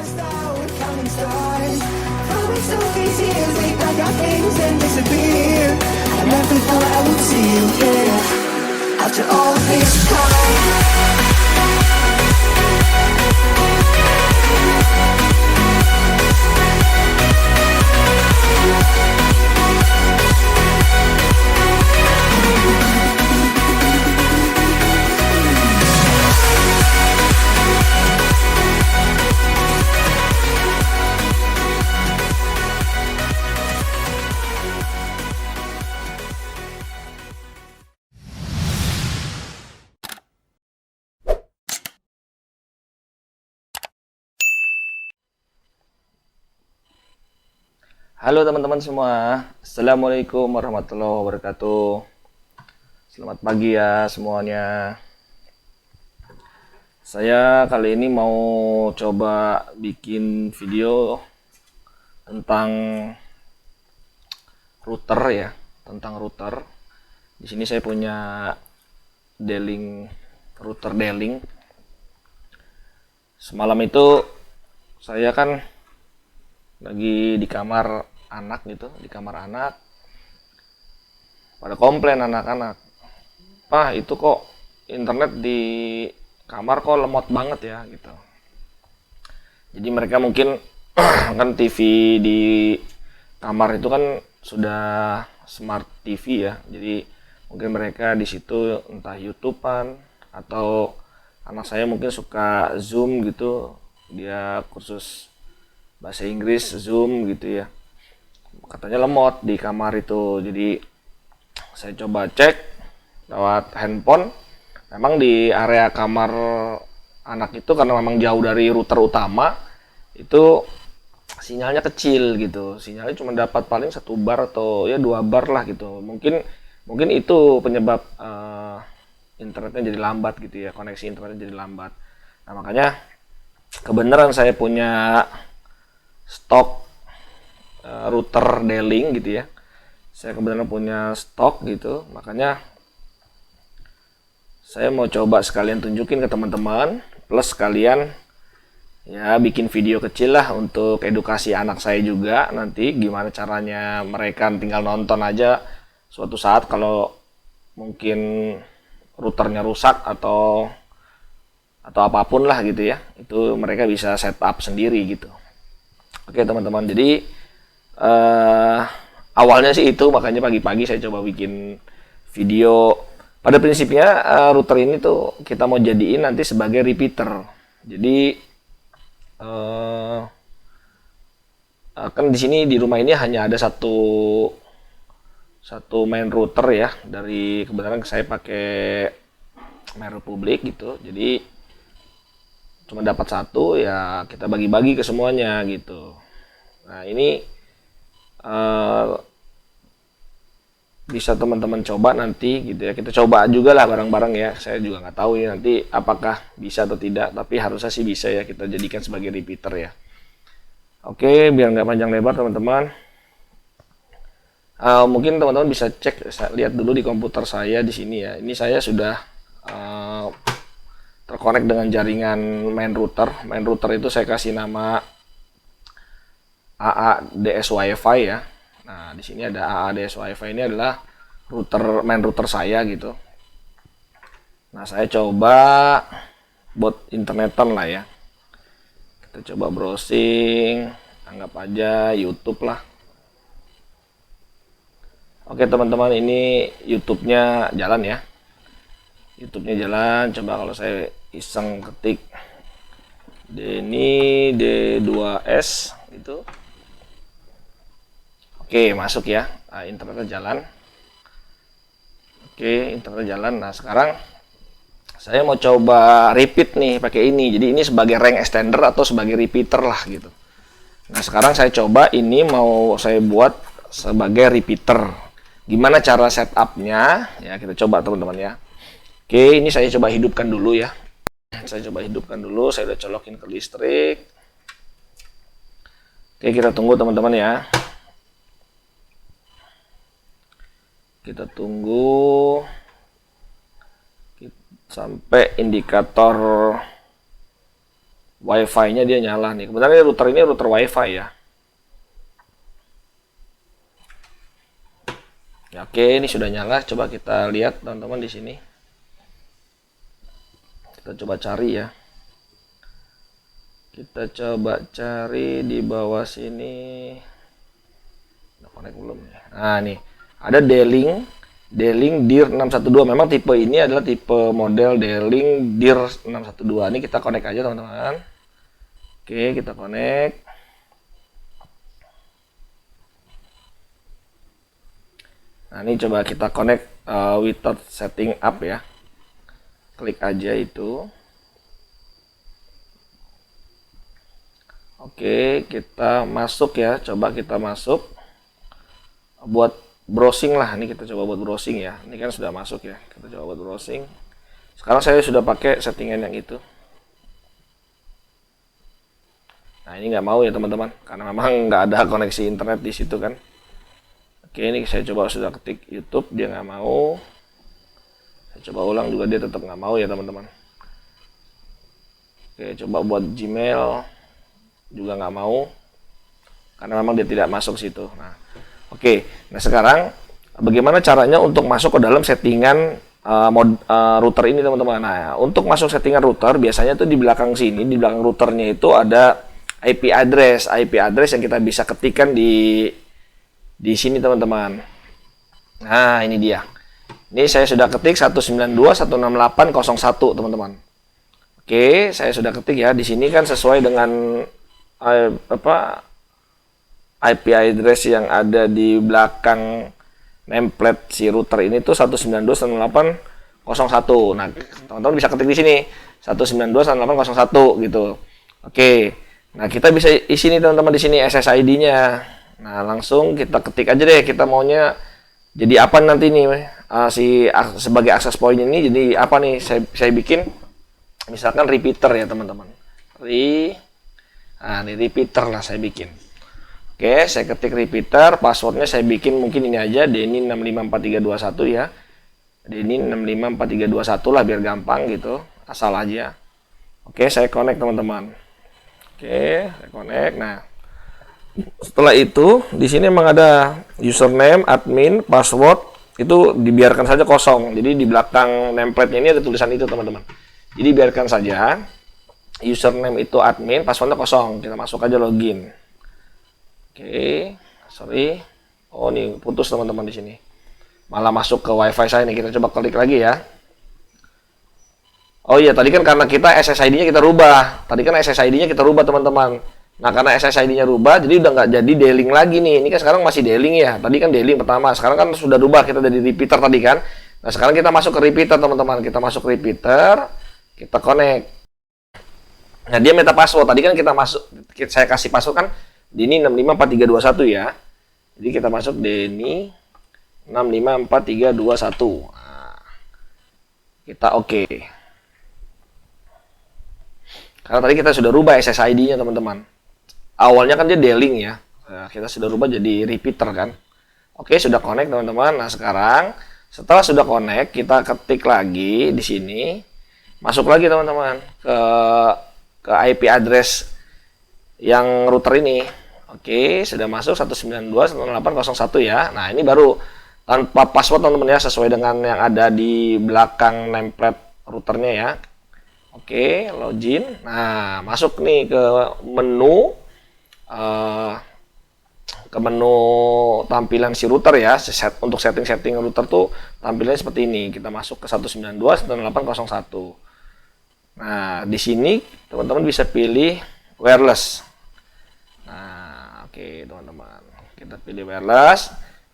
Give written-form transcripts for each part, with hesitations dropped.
lost out with counting stars. Falling so crazy as we pack our things and disappear. I never thought I would see you here after all this time. Halo teman-teman semua, Assalamualaikum warahmatullahi wabarakatuh. Selamat pagi ya semuanya. Saya kali ini mau coba bikin video tentang router ya, tentang router. Di sini saya punya router D-Link. Semalam itu saya kan lagi di kamar anak gitu, di kamar anak pada komplain anak-anak, "Pak, itu kok internet di kamar kok lemot banget ya," gitu. Jadi mereka mungkin kan TV di kamar itu kan sudah smart TV ya. Jadi mungkin mereka di situ entah YouTubean atau anak saya mungkin suka Zoom gitu. Dia kursus bahasa Inggris Zoom gitu ya, katanya lemot di kamar itu. Jadi saya coba cek lewat handphone, memang di area kamar anak itu karena memang jauh dari router utama itu sinyalnya kecil gitu, sinyalnya cuma dapat paling 1 bar atau ya 2 bar lah gitu. Mungkin itu penyebab internetnya jadi lambat gitu ya, koneksi internetnya jadi lambat. Nah makanya kebenaran saya punya stok router D-Link gitu ya. Saya kebetulan punya stok gitu, makanya saya mau coba sekalian tunjukin ke teman-teman, plus sekalian ya bikin video kecil lah untuk edukasi anak saya juga nanti gimana caranya mereka tinggal nonton aja suatu saat kalau mungkin routernya rusak atau apapun lah gitu ya. Itu mereka bisa setup sendiri gitu. Oke teman-teman, jadi awalnya sih itu, makanya pagi-pagi saya coba bikin video. Pada prinsipnya router ini tuh kita mau jadiin nanti sebagai repeater. Jadi kan di sini di rumah ini hanya ada satu main router ya. Dari kebetulan saya pakai main Republic gitu. Jadi cuma dapat satu ya, kita bagi-bagi ke semuanya gitu. Nah ini bisa teman-teman coba nanti gitu ya, kita coba juga lah bareng-bareng ya. Saya juga nggak tahu ya nanti apakah bisa atau tidak, tapi harusnya sih bisa ya, kita jadikan sebagai repeater ya. Oke, biar nggak panjang lebar teman-teman, mungkin teman-teman bisa cek, lihat dulu di komputer saya di sini ya. Ini saya sudah terkonek dengan jaringan main router. Main router itu saya kasih nama AADS Wi-Fi ya. Nah, di sini ada AADS Wi-Fi, ini adalah main router saya gitu. Nah, saya coba buat internetan lah ya. Kita coba browsing, anggap aja YouTube lah. Oke teman-teman, ini YouTube-nya jalan ya. YouTube-nya jalan. Coba kalau saya iseng ketik Denny D2S gitu. Oke, masuk ya. Nah, internetnya jalan. Oke, internetnya jalan. Nah, sekarang saya mau coba repeat nih pakai ini. Jadi ini sebagai rank extender atau sebagai repeater lah gitu. Nah, sekarang saya coba ini mau saya buat sebagai repeater. Gimana cara setupnya? Ya, kita coba teman-teman ya. Oke, ini saya coba hidupkan dulu ya. Saya coba hidupkan dulu. Saya udah colokin ke listrik. Oke, kita tunggu teman-teman ya. Kita tunggu sampai indikator WiFi-nya dia nyala nih. Kebetulan router ini router WiFi ya. Ya, oke, ini sudah nyala. Coba kita lihat teman-teman di sini. Kita coba cari ya. Kita coba cari di bawah sini. Udah connect belum ya? Nah, nih. Ada D-Link DIR 612. Memang tipe ini adalah tipe model D-Link DIR 612. Ini kita connect aja teman-teman. Oke, kita connect. Nah, ini coba kita connect without setting up ya. Klik aja itu. Oke, kita masuk ya. Coba kita masuk. Buat browsing lah. Ini kita coba buat browsing ya. Ini kan sudah masuk ya. Kita coba buat browsing. Sekarang saya sudah pakai settingan yang itu. Nah, ini nggak mau ya teman-teman. Karena memang nggak ada koneksi internet di situ kan. Oke, ini saya coba sudah ketik YouTube, dia nggak mau. Saya coba ulang juga, dia tetap nggak mau ya teman-teman. Oke, coba buat Gmail juga nggak mau, karena memang dia tidak masuk situ. Nah, oke. Nah sekarang bagaimana caranya untuk masuk ke dalam settingan router ini teman-teman? Nah, untuk masuk settingan router biasanya tuh di belakang sini, di belakang routernya itu ada IP address yang kita bisa ketikkan di sini teman-teman. Nah, ini dia. Ini saya sudah ketik 192.168.01 teman-teman. Oke, saya sudah ketik ya. Di sini kan sesuai dengan IP address yang ada di belakang nameplate si router ini tuh 192.168.01. Nah, teman-teman bisa ketik di sini 192.168.01 gitu. Oke. Nah, kita bisa isi nih teman-teman di sini SSID-nya. Nah, langsung kita ketik aja deh, kita maunya jadi apa nanti nih sebagai access point ini jadi apa nih, saya bikin misalkan repeater ya teman-teman. Nah, ini repeater lah saya bikin. Oke, saya ketik repeater, passwordnya saya bikin mungkin ini aja, Denny 654321 ya. Denny 654321 lah biar gampang gitu, asal aja. Oke, saya connect teman-teman. Oke, saya connect. Nah, setelah itu di sini memang ada username, admin, password, itu dibiarkan saja kosong. Jadi di belakang template-nya ini ada tulisan itu teman-teman. Jadi biarkan saja username itu admin, passwordnya kosong. Kita masuk aja login. Oke, sorry. Oh, ini putus teman-teman di sini. Malah masuk ke WiFi saya nih. Kita coba klik lagi ya. Oh iya, tadi kan karena kita SSID-nya kita rubah. Teman-teman. Nah, karena SSID-nya rubah, jadi udah nggak jadi D-Link lagi nih. Ini kan sekarang masih D-Link ya. Tadi kan D-Link pertama. Sekarang kan sudah rubah, kita jadi repeater tadi kan. Nah, sekarang kita masuk ke repeater, teman-teman. Kita masuk repeater, kita connect. Nah, dia minta password. Tadi kan kita masuk, saya kasih password kan Denny 654321 ya. Jadi kita masuk Denny 654321. Nah, kita oke. Karena tadi kita sudah rubah SSID-nya, teman-teman. Awalnya kan dia D-Link ya. Nah, kita sudah rubah jadi repeater kan. Oke, sudah connect teman-teman. Nah, sekarang setelah sudah connect, kita ketik lagi di sini. Masuk lagi teman-teman ke IP address yang router ini. Oke, sudah masuk 192.168.01 ya. Nah, ini baru tanpa password teman-teman ya, sesuai dengan yang ada di belakang nameplate routernya ya. Oke, login. Nah, masuk nih ke menu tampilan si router ya. Untuk setting router tuh tampilannya seperti ini. Kita masuk ke 192.168.01. Nah, di sini teman-teman bisa pilih wireless. Nah, oke teman-teman, kita pilih wireless.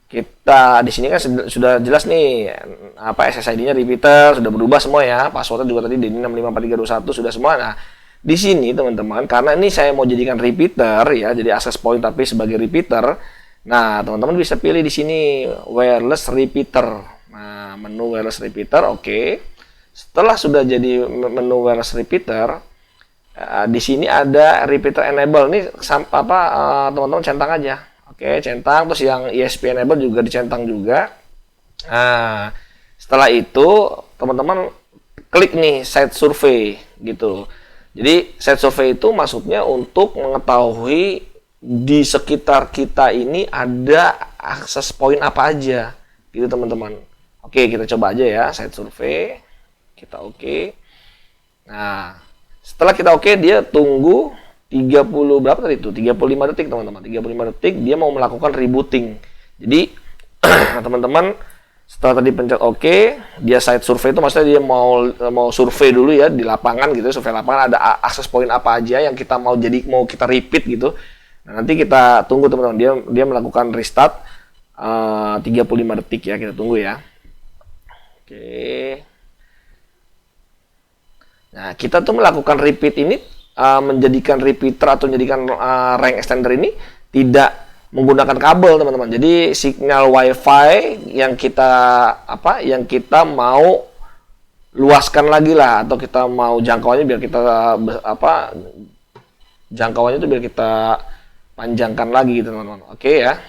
Kita di sini kan sudah jelas nih apa SSID-nya repeater, sudah berubah semua ya. Passwordnya juga tadi Denny 654321 sudah semua. Nah, di sini teman-teman, karena ini saya mau jadikan repeater ya, jadi access point tapi sebagai repeater. Nah, teman-teman bisa pilih di sini wireless repeater. Nah, menu wireless repeater, oke. Setelah sudah jadi menu wireless repeater, di sini ada repeater enable. Ini teman-teman centang aja. Oke, centang, terus yang ESP enable juga dicentang juga. Nah, setelah itu teman-teman klik nih site survey gitu. Jadi site survey itu maksudnya untuk mengetahui di sekitar kita ini ada akses point apa aja, gitu teman-teman. Oke, kita coba aja ya site survey. Kita oke. Nah, setelah kita oke, dia tunggu 30 berapa tadi itu? 35 detik teman-teman. 35 detik dia mau melakukan rebooting. Jadi teman-teman setelah tadi pencet oke, dia site survey itu maksudnya dia mau survei dulu ya di lapangan gitu, survei lapangan ada akses point apa aja yang kita mau kita repeat gitu. Nah, nanti kita tunggu teman-teman, dia melakukan restart 35 detik ya, kita tunggu ya. Oke. Nah, kita tuh melakukan repeat ini menjadikan repeater atau menjadikan rank extender ini tidak menggunakan kabel teman-teman. Jadi sinyal WiFi yang kita mau luaskan lagi lah, atau kita mau jangkauannya biar kita jangkauannya itu biar kita panjangkan lagi gitu teman-teman. Oke ya.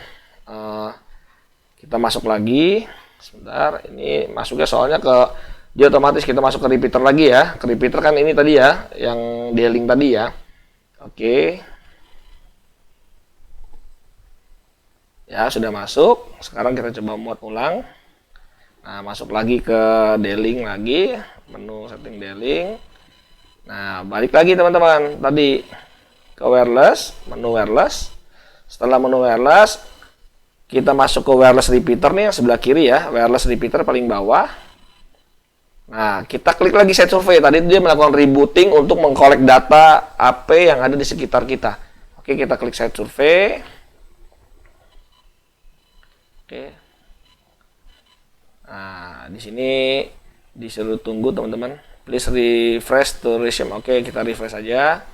Kita masuk lagi. Sebentar, ini masuknya soalnya dia otomatis kita masuk ke repeater lagi ya. Ke repeater kan ini tadi ya, yang D-Link tadi ya. Oke. Ya, sudah masuk. Sekarang kita coba muat ulang. Nah, masuk lagi ke D-Link lagi, menu setting D-Link. Nah, balik lagi teman-teman. Tadi ke wireless, menu wireless. Setelah menu wireless, kita masuk ke wireless repeater nih yang sebelah kiri ya. Wireless repeater paling bawah. Nah, kita klik lagi site survey. Tadi dia melakukan rebooting untuk mengkolek data AP yang ada di sekitar kita. Oke, kita klik site survey. Oke. Nah, di sini disuruh tunggu teman-teman. Please refresh to resume. Oke, kita refresh aja.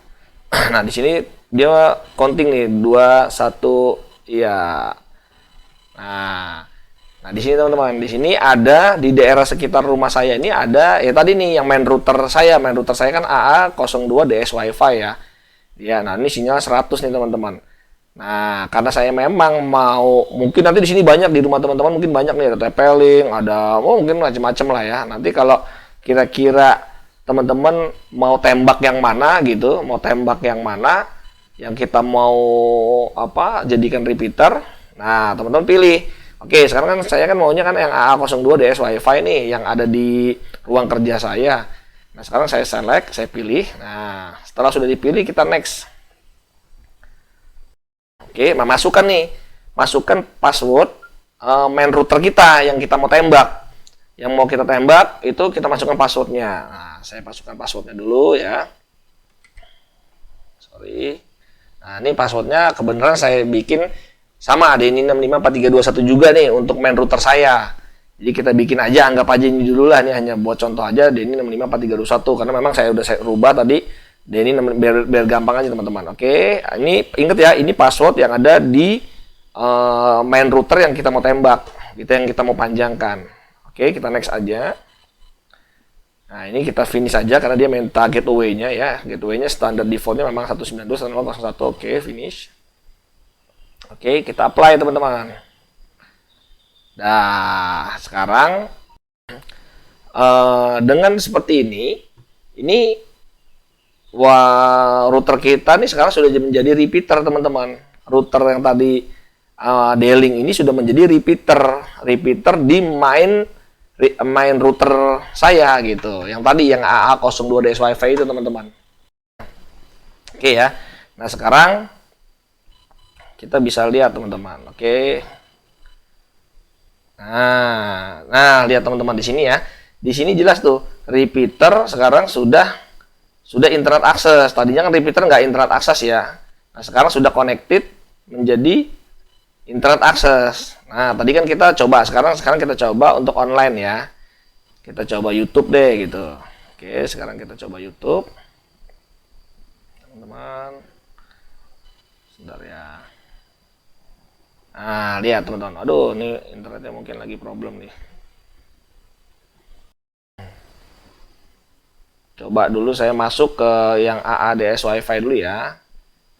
Nah, di sini dia counting nih 2 1 ya. Nah, di sini teman-teman, di sini ada di daerah sekitar rumah saya ini ada ya tadi nih yang main router saya kan AA02 DS WiFi ya. Ya, nah ini sinyal 100 nih teman-teman. Nah, karena saya memang mungkin nanti di sini banyak di rumah teman-teman mungkin banyak nih, ada TP-Link, ada mungkin macam-macam lah ya. Nanti kalau kira-kira teman-teman mau tembak yang mana gitu, yang kita mau jadikan repeater. Nah, teman-teman pilih. Oke, sekarang kan saya maunya yang AA02 DS WiFi nih yang ada di ruang kerja saya. Nah, sekarang saya select, saya pilih. Nah, setelah sudah dipilih kita next. Oke, nah masukkan password main router kita yang kita mau tembak. Yang mau kita tembak itu kita masukkan passwordnya. Nah, saya masukkan passwordnya dulu ya. Sorry. Nah, ini passwordnya kebenaran saya bikin sama ada ini 654321 juga nih untuk main router saya. Jadi kita bikin aja, anggap aja ini dulu lah, ini hanya buat contoh aja DNI 654321 karena memang saya udah rubah tadi DNI biar gampang aja teman-teman. Oke, ini inget ya, ini password yang ada di main router yang kita mau tembak, gitu yang kita mau panjangkan. Oke, kita next aja. Nah, ini kita finish aja karena dia minta gateway-nya ya. Gateway-nya standar default-nya memang 192.168.01. Oke, finish. Oke, kita apply teman-teman. Nah, sekarang dengan seperti ini router kita nih sekarang sudah menjadi repeater teman-teman. Router yang tadi D-Link ini sudah menjadi repeater di main router saya gitu. Yang tadi yang AA02 DS WiFi itu teman-teman. Oke ya. Nah, sekarang kita bisa lihat teman-teman. Oke. Nah, lihat teman-teman di sini ya. Di sini jelas tuh repeater sekarang sudah internet access. Tadinya kan repeater nggak internet access ya. Nah, sekarang sudah connected menjadi internet access. Nah, tadi kan kita coba, sekarang kita coba untuk online ya. Kita coba YouTube deh gitu. Oke, sekarang kita coba YouTube. Teman-teman. Sebentar ya. Nah, lihat teman-teman. Aduh, ini internetnya mungkin lagi problem nih. Coba dulu saya masuk ke yang AADS WiFi dulu ya.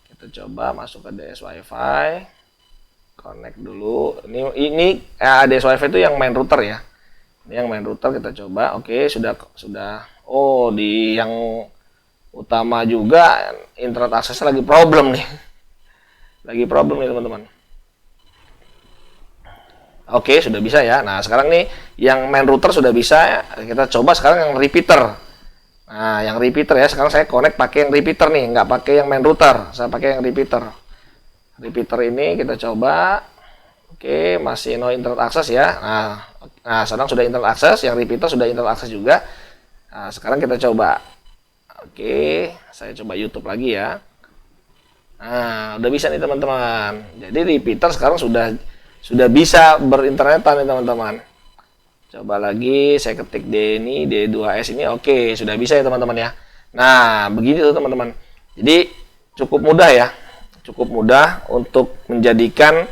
Kita coba masuk ke DS WiFi. Connect dulu. Ini AADS WiFi itu yang main router ya. Ini yang main router kita coba. Oke, sudah. Oh, di yang utama juga internet aksesnya lagi problem nih. Lagi problem nih teman-teman. Oke, sudah bisa ya. Nah, sekarang nih yang main router sudah bisa. Kita coba sekarang yang repeater. Nah, yang repeater ya. Sekarang saya connect pakai yang repeater nih, nggak pakai yang main router. Saya pakai yang repeater. Repeater ini kita coba. Oke, masih no internet access ya. Nah, sekarang sudah internet access. Yang repeater sudah internet access juga. Nah, sekarang kita coba. Oke, saya coba YouTube lagi ya. Nah, udah bisa nih teman-teman. Jadi repeater sekarang sudah bisa berinternetan nih teman-teman. Coba lagi saya ketik D ini D2S ini, oke, sudah bisa ya teman-teman ya. Nah, begini tuh teman-teman. Jadi cukup mudah ya. Cukup mudah untuk menjadikan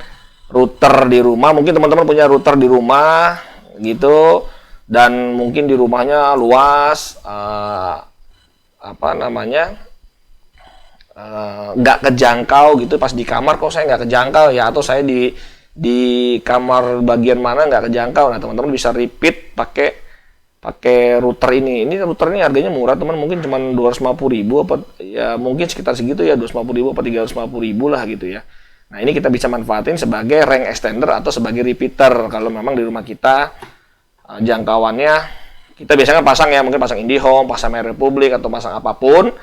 router di rumah. Mungkin teman-teman punya router di rumah gitu dan mungkin di rumahnya luas nggak kejangkau gitu, pas di kamar kok saya nggak kejangkau ya, atau saya di kamar bagian mana nggak kejangkau. Nah, teman-teman bisa repeat pakai router ini. Ini router ini harganya murah teman, mungkin cuma 250.000 apa ya, mungkin sekitar segitu ya, 250.000 apa 350.000 lah gitu ya. Nah, ini kita bisa manfaatin sebagai rank extender atau sebagai repeater kalau memang di rumah kita jangkauannya, kita biasanya pasang ya, mungkin pasang IndiHome, pasang MyRepublic atau pasang apapun,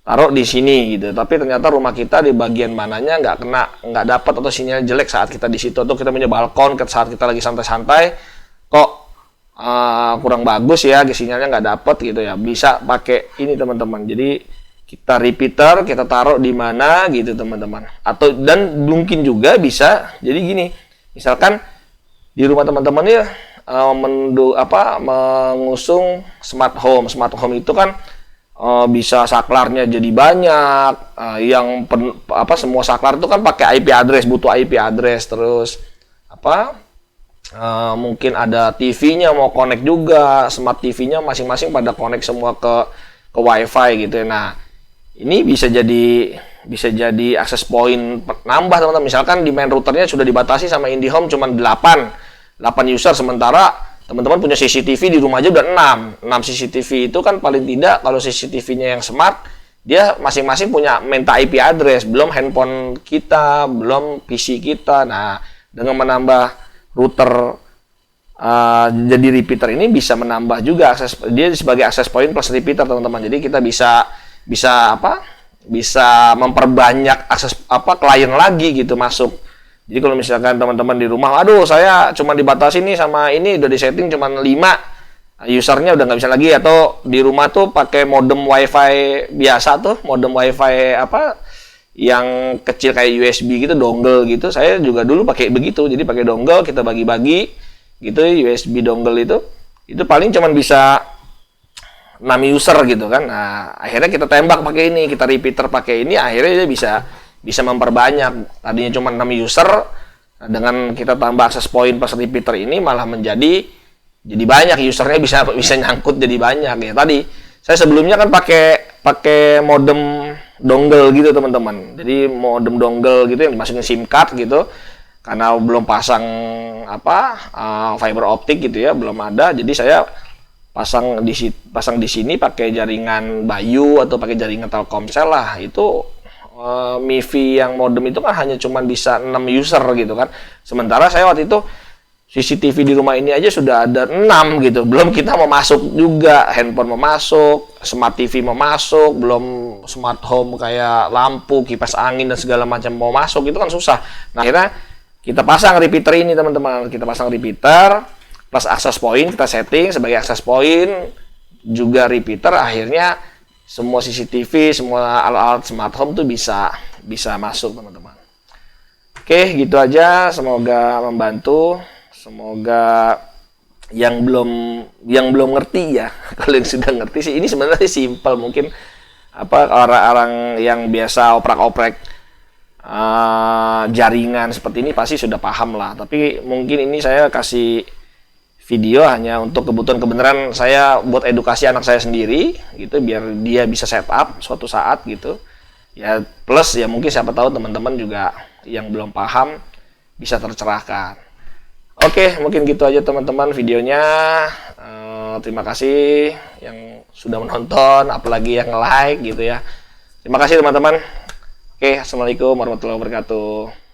taruh di sini gitu. Tapi ternyata rumah kita di bagian mananya nggak dapat atau sinyal jelek saat kita di situ, atau kita punya balkon saat kita lagi santai-santai kok kurang bagus ya, sinyalnya nggak dapat gitu ya. Bisa pakai ini teman-teman. Jadi kita repeater kita taruh di mana gitu teman-teman. Atau dan mungkin juga bisa jadi gini. Misalkan di rumah teman-teman ya mengusung smart home. Smart home itu kan bisa saklarnya jadi banyak, semua saklar itu kan pakai IP address, butuh IP address, terus mungkin ada TV-nya mau connect juga, smart TV-nya masing-masing pada connect semua ke WiFi gitu ya. Nah, ini bisa jadi akses point nambah teman-teman. Misalkan di main routernya sudah dibatasi sama IndiHome cuma 8 user, sementara teman-teman punya CCTV di rumah aja udah 6 CCTV. Itu kan paling tidak kalau CCTV-nya yang smart, dia masing-masing punya minta IP address, belum handphone kita, belum PC kita. Nah, dengan menambah router jadi repeater ini bisa menambah juga akses, dia sebagai akses point plus repeater teman-teman. Jadi kita bisa memperbanyak akses klien lagi gitu masuk. Jadi kalau misalkan teman-teman di rumah, aduh saya cuma dibatasi nih sama ini, udah disetting cuma 5 usernya, udah nggak bisa lagi, atau di rumah tuh pakai modem wifi biasa tuh, modem wifi yang kecil kayak USB gitu, dongle gitu. Saya juga dulu pakai begitu, jadi pakai dongle kita bagi-bagi gitu, USB dongle itu paling cuma bisa 6 user gitu kan. Nah, akhirnya kita tembak pakai ini, kita repeater pakai ini, akhirnya dia bisa memperbanyak. Tadinya cuma 6 user, nah, dengan kita tambah akses point plus repeater ini malah jadi banyak usernya, bisa nyangkut jadi banyak ya. Tadi saya sebelumnya kan pakai modem dongle gitu teman-teman. Jadi modem dongle gitu yang dimasukin SIM card gitu. Karena belum pasang fiber optik gitu ya, belum ada. Jadi saya pasang di sini pakai jaringan Bayu atau pakai jaringan Telkomsel lah. Itu MiFi yang modem itu kan hanya cuma bisa 6 user gitu kan. Sementara saya waktu itu CCTV di rumah ini aja sudah ada 6 gitu. Belum kita mau masuk juga, handphone mau masuk, smart TV mau masuk, belum smart home kayak lampu, kipas angin dan segala macam mau masuk, itu kan susah. Nah, akhirnya kita pasang repeater ini teman-teman. Kita pasang repeater plus access point, kita setting sebagai access point juga repeater, akhirnya semua CCTV, semua alat-alat smart home tuh bisa masuk teman-teman. Oke, gitu aja, semoga membantu. Semoga yang belum ngerti ya, kalau yang sudah ngerti sih ini sebenarnya simple, mungkin orang-orang yang biasa oprek-oprek jaringan seperti ini pasti sudah paham lah. Tapi mungkin ini saya kasih video hanya untuk kebutuhan kebenaran saya, buat edukasi anak saya sendiri gitu, biar dia bisa setup suatu saat gitu ya. Plus ya mungkin siapa tahu teman-teman juga yang belum paham bisa tercerahkan. Oke, mungkin gitu aja teman-teman videonya. Terima kasih yang sudah menonton, apalagi yang like gitu ya. Terima kasih teman-teman. Oke, assalamualaikum warahmatullahi wabarakatuh.